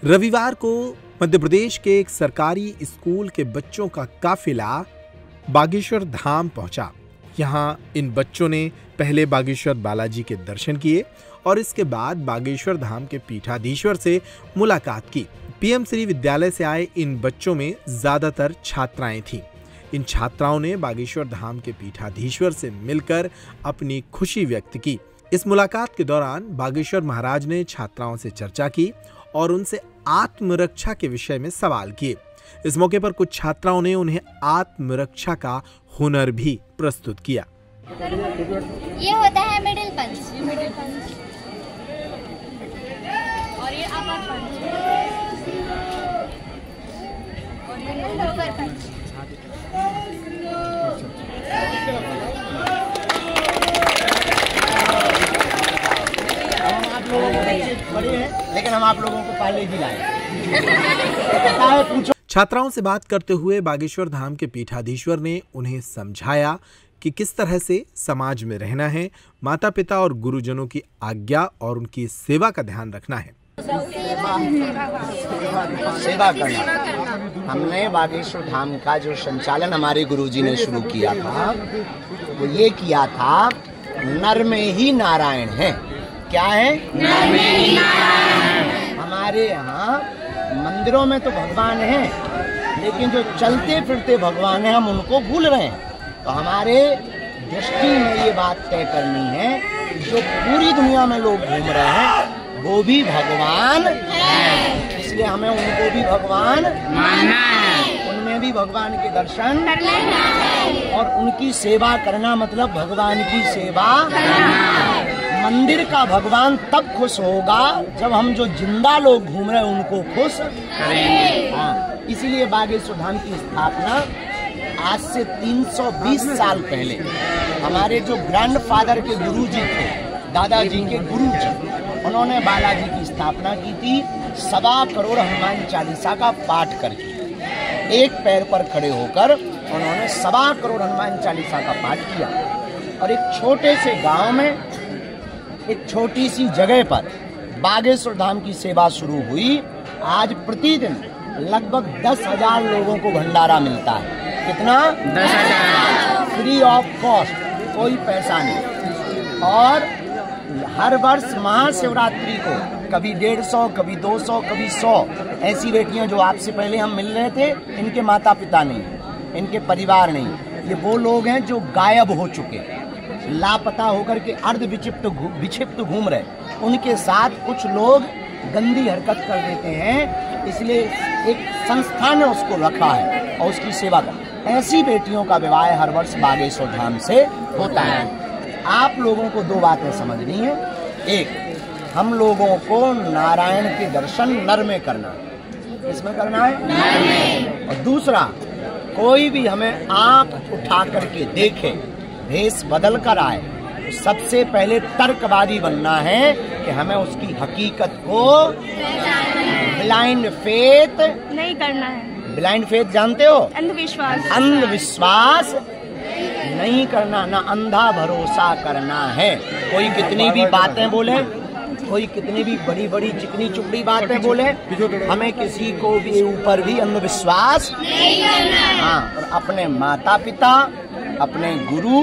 रविवार को मध्य प्रदेश के एक सरकारी स्कूल के बच्चों का काफिला बागेश्वर धाम पहुंचा। यहां इन बच्चों ने पहले बागेश्वर बालाजी के दर्शन किए और इसके बाद बागेश्वर धाम के पीठाधीश्वर से मुलाकात की। पीएम श्री विद्यालय से आए इन बच्चों में ज्यादातर छात्राएं थीं। इन छात्राओं ने बागेश्वर धाम के पीठाधीश्वर से मिलकर अपनी खुशी व्यक्त की। इस मुलाकात के दौरान बागेश्वर महाराज ने छात्राओं से चर्चा की और उनसे आत्मरक्षा के विषय में सवाल किए। इस मौके पर कुछ छात्राओं ने उन्हें आत्मरक्षा का हुनर भी प्रस्तुत किया। ये होता है मिडिल पंच, और ये अपर पंच, और ये लोअर पंच। बड़े हैं, लेकिन हम आप लोगों को पहले ही लाए। छात्राओं से बात करते हुए बागेश्वर धाम के पीठाधीश्वर ने उन्हें समझाया कि किस तरह से समाज में रहना है, माता पिता और गुरुजनों की आज्ञा और उनकी सेवा का ध्यान रखना है। सेवा करना। हमने बागेश्वर धाम का जो संचालन हमारे गुरुजी ने शुरू किया था, वो ये किया था, नर में ही नारायण है। क्या है? नर में ही नारायण। हमारे यहाँ मंदिरों में तो भगवान हैं, लेकिन जो चलते फिरते भगवान हैं हम उनको भूल रहे हैं। तो हमारे दृष्टि में ये बात तय करनी है कि जो पूरी दुनिया में लोग घूम रहे हैं वो भी भगवान हैं। इसलिए हमें उनको भी भगवान मानना है, उनमें भी भगवान के दर्शन करना है और उनकी सेवा करना, मतलब भगवान की सेवा करना। मंदिर का भगवान तब खुश होगा जब हम जो जिंदा लोग घूम रहे हैं उनको खुश करेंगे। हाँ, इसीलिए बागेश्वर धाम की स्थापना आज से 320 साल पहले हमारे जो ग्रैंडफादर के गुरुजी थे, दादाजी के गुरुजी, उन्होंने बालाजी की स्थापना की थी। 1.25 करोड़ हनुमान चालीसा का पाठ करके एक पैर पर खड़े होकर उन्होंने 1.25 करोड़ हनुमान चालीसा का पाठ किया। और एक छोटे से गांव में, एक छोटी सी जगह पर बागेश्वर धाम की सेवा शुरू हुई। आज प्रतिदिन लगभग 10,000 लोगों को भंडारा मिलता है। कितना? 10,000। फ्री ऑफ कॉस्ट, कोई पैसा नहीं। और हर वर्ष महाशिवरात्रि को कभी 150, कभी 200, कभी 100 ऐसी बेटियां जो आपसे पहले हम मिल रहे थे, इनके माता पिता नहीं, इनके परिवार नहीं, ये वो लोग हैं जो गायब हो चुके, लापता होकर के अर्ध विक्षिप्त घूम रहे। उनके साथ कुछ लोग गंदी हरकत कर देते हैं, इसलिए एक संस्था ने उसको रखा है और उसकी सेवा कर। ऐसी बेटियों का विवाह हर वर्ष बागेश्वर धाम से होता है। आप लोगों को 2 बातें समझनी है। एक, हम लोगों को नारायण के दर्शन नर में करना, किसमें करना है? नर में। और दूसरा, कोई भी हमें आंख उठा करके देखे, भेष बदल कर आए, तो सबसे पहले तर्कवादी बनना है कि हमें उसकी हकीकत को ब्लाइंड फेथ नहीं करना है। ब्लाइंड फेथ जानते हो? अंधविश्वास। अंधविश्वास नहीं करना, ना अंधा भरोसा करना है। कोई कितनी भी बातें बोले, कोई कितनी भी बड़ी बड़ी चिकनी चुपड़ी बातें बोले, हमें किसी को भी ऊपर भी अंधविश्वास नहीं करना है। हाँ, और अपने माता पिता, अपने गुरु,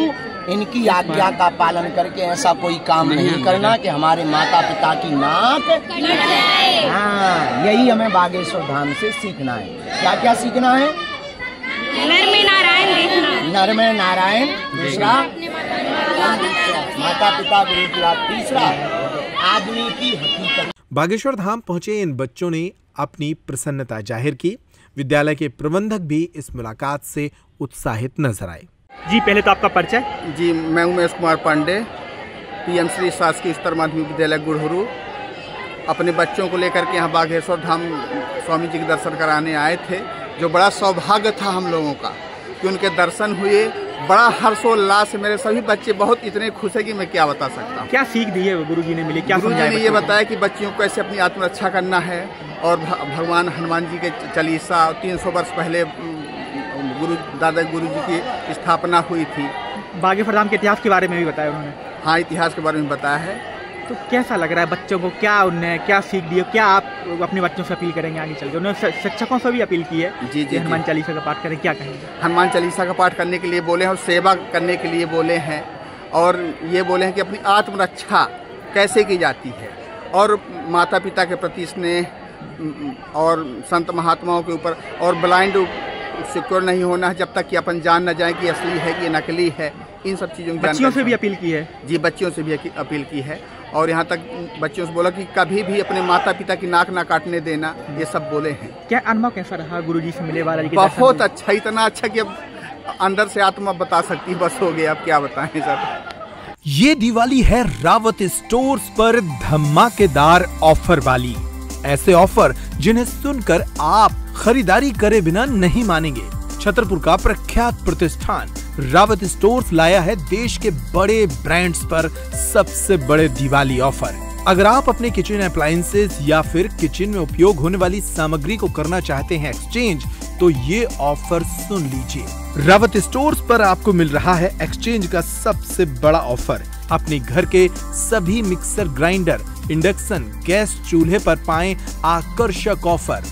इनकी आज्ञा का पालन करके ऐसा कोई काम नहीं करना कि हमारे माता पिता की नाक कट जाए। हाँ, यही हमें बागेश्वर धाम से सीखना है। क्या क्या सीखना है? नर में नारायण देखना, नर में नारायण। दूसरा, माता पिता, गुरु की बात। तीसरा, आदमी की हकीकत। बागेश्वर धाम पहुंचे इन बच्चों ने अपनी प्रसन्नता जाहिर की। विद्यालय के प्रबंधक भी इस मुलाकात से उत्साहित नजर आए। जी, पहले तो आपका परिचय। जी, मैं उमेश कुमार पांडे, पीएम श्री शासकीय स्तर माध्यमिक विद्यालय गुड़हुरू। अपने बच्चों को लेकर के यहाँ बागेश्वर धाम स्वामी जी के दर्शन कराने आए थे। जो बड़ा सौभाग्य था हम लोगों का कि उनके दर्शन हुए। बड़ा हर्षोल्लास से मेरे सभी बच्चे बहुत इतने खुश है कि मैं क्या बता सकता हूँ। क्या सीख दी है गुरुजी ने मिली? क्या गुरुजी ने ये बताया कि बच्चियों को कैसे अपनी आत्मरक्षा करना है और भगवान हनुमान जी के चालीसा 300 वर्ष पहले गुरु जी की स्थापना हुई थी। बागेश्वर धाम के इतिहास के बारे में भी बताया उन्होंने। हाँ, इतिहास के बारे में बताया है। तो कैसा लग रहा है बच्चों को, क्या उनने क्या सीख दी, क्या आप अपने बच्चों से अपील करेंगे आगे चल के? उन्होंने शिक्षकों से भी अपील की है कि हनुमान चालीसा का पाठ करें, क्या कहेंगे? हनुमान चालीसा का पाठ करने के लिए बोले हैं और सेवा करने के लिए बोले हैं, और ये बोले हैं कि अपनी आत्मरक्षा कैसे की जाती है, और माता पिता के प्रति स्नेह और संत महात्माओं के ऊपर, और ब्लाइंड सिक्योर नहीं होना है जब तक कि अपन जान न जाए कि असली है कि नकली है। इन सब चीज़ों की बच्चियों से भी अपील की है? जी, बच्चियों से भी अपील की है, और यहाँ तक बच्चों से बोला कि कभी भी अपने माता पिता की नाक ना काटने देना, ये सब बोले हैं। क्या अनुभव कैसा रहा गुरुजी से मिले बालाजी के? बहुत अच्छा, इतना अच्छा कि अब अंदर से आत्मा बता सकती, बस हो गया, अब क्या बताएं सर। ये दिवाली है रावत स्टोर्स पर धमाकेदार ऑफर वाली। ऐसे ऑफर जिन्हें सुनकर आप खरीदारी करे बिना नहीं मानेंगे। छतरपुर का प्रख्यात प्रतिष्ठान रावत स्टोर्स लाया है देश के बड़े ब्रांड्स पर सबसे बड़े दिवाली ऑफर। अगर आप अपने किचन अप्लायंसेस या फिर किचन में उपयोग होने वाली सामग्री को करना चाहते हैं एक्सचेंज, तो ये ऑफर सुन लीजिए। रावत स्टोर्स पर आपको मिल रहा है एक्सचेंज का सबसे बड़ा ऑफर। अपने घर के सभी मिक्सर ग्राइंडर, इंडक्शन गैस चूल्हे पर पाएं आकर्षक ऑफर।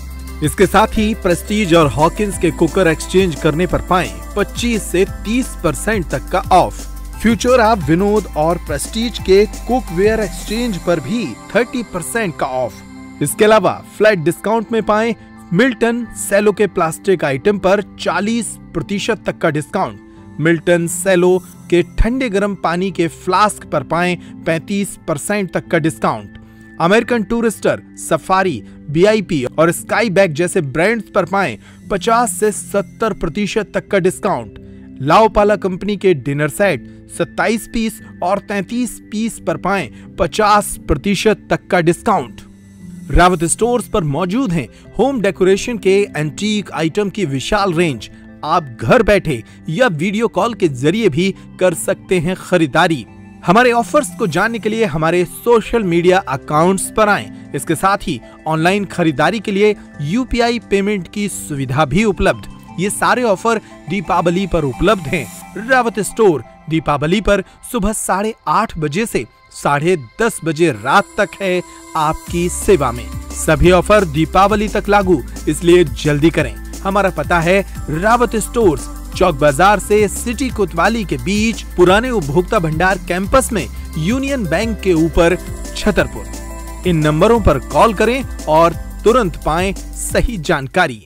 इसके साथ ही प्रेस्टीज और हॉकिंस के कुकर एक्सचेंज करने पर पाएं 25 से 30% तक का ऑफ। फ्यूचर आप विनोद और प्रेस्टीज के कुकवेयर एक्सचेंज पर भी 30% का ऑफ। इसके अलावा फ्लैट डिस्काउंट में पाएं मिल्टन सेलो के प्लास्टिक आइटम पर 40% तक का डिस्काउंट। मिल्टन सेलो के ठंडे गर्म पानी के फ्लास्क पर पाएं 35% तक का discount. American Tourister, Safari, VIP और स्काई बैग जैसे ब्रांड्स पर पाएं 50 से 70% तक का डिस्काउंट। लाओपाला कंपनी के डिनर सेट 27 पीस और 33 पीस पर पाएं 50% तक का डिस्काउंट। रावत स्टोर्स पर मौजूद हैं होम डेकोरेशन के एंटीक आइटम की विशाल रेंज। आप घर बैठे या वीडियो कॉल के जरिए भी कर सकते हैं खरीदारी। हमारे ऑफर्स को जानने के लिए हमारे सोशल मीडिया अकाउंट्स पर आएं। इसके साथ ही ऑनलाइन खरीदारी के लिए UPI पेमेंट की सुविधा भी उपलब्ध। ये सारे ऑफर दीपावली पर उपलब्ध हैं। रावत स्टोर दीपावली पर सुबह 8:30 बजे से 10:30 बजे रात तक है आपकी सेवा में। सभी ऑफर दीपावली तक लागू, इसलिए जल्दी करें। हमारा पता है रावत स्टोर्स, चौक बाजार से सिटी कोतवाली के बीच, पुराने उपभोक्ता भंडार कैंपस में, यूनियन बैंक के ऊपर, छतरपुर। इन नंबरों पर कॉल करें और तुरंत पाएं सही जानकारी।